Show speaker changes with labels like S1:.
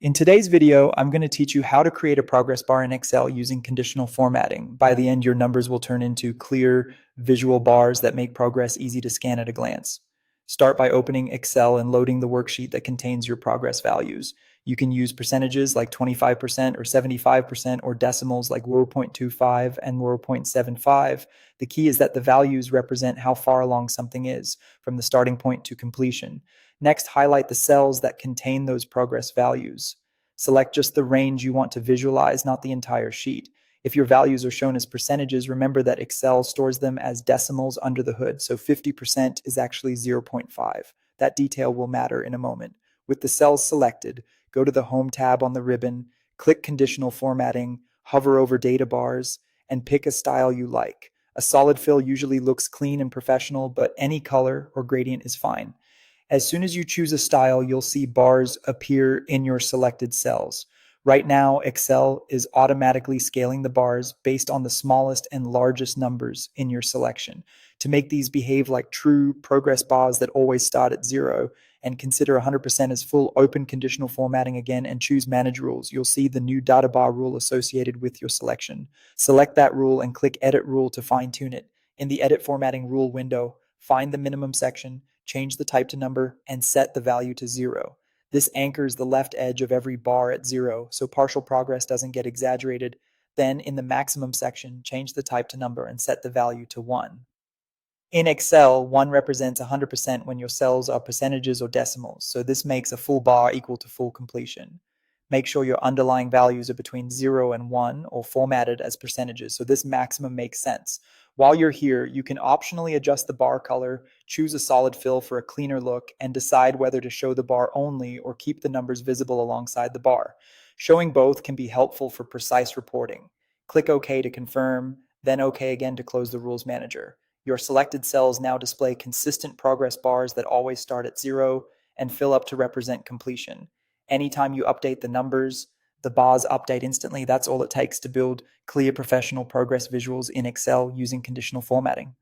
S1: In today's video, I'm going to teach you how to create a progress bar in Excel using conditional formatting. By the end, your numbers will turn into clear, visual bars that make progress easy to scan at a glance. Start by opening Excel and loading the worksheet that contains your progress values. You can use percentages like 25% or 75% or decimals like 0.25 and 0.75. The key is that the values represent how far along something is, from the starting point to completion. Next, highlight the cells that contain those progress values. Select just the range you want to visualize, not the entire sheet. If your values are shown as percentages, remember that Excel stores them as decimals under the hood, so 50% is actually 0.5. That detail will matter in a moment. With the cells selected, go to the Home tab on the ribbon, click Conditional Formatting, hover over data bars, and pick a style you like. A solid fill usually looks clean and professional, but any color or gradient is fine. As soon as you choose a style, you'll see bars appear in your selected cells. Right now, Excel is automatically scaling the bars based on the smallest and largest numbers in your selection. To make these behave like true progress bars that always start at 0, and consider 100% as full, open conditional formatting again and choose Manage Rules. You'll see the new data bar rule associated with your selection. Select that rule and click Edit Rule to fine-tune it. In the Edit Formatting Rule window, find the minimum section, change the type to number, and set the value to 0. This anchors the left edge of every bar at 0, so partial progress doesn't get exaggerated. Then, in the maximum section, change the type to number and set the value to 1. In Excel, 1 represents 100% when your cells are percentages or decimals, so this makes a full bar equal to full completion. Make sure your underlying values are between 0 and 1 or formatted as percentages, so this maximum makes sense. While you're here, you can optionally adjust the bar color, choose a solid fill for a cleaner look, and decide whether to show the bar only or keep the numbers visible alongside the bar. Showing both can be helpful for precise reporting. Click OK to confirm, then OK again to close the Rules Manager. Your selected cells now display consistent progress bars that always start at 0 and fill up to represent completion. Anytime you update the numbers, the bars update instantly. That's all it takes to build clear professional progress visuals in Excel using conditional formatting.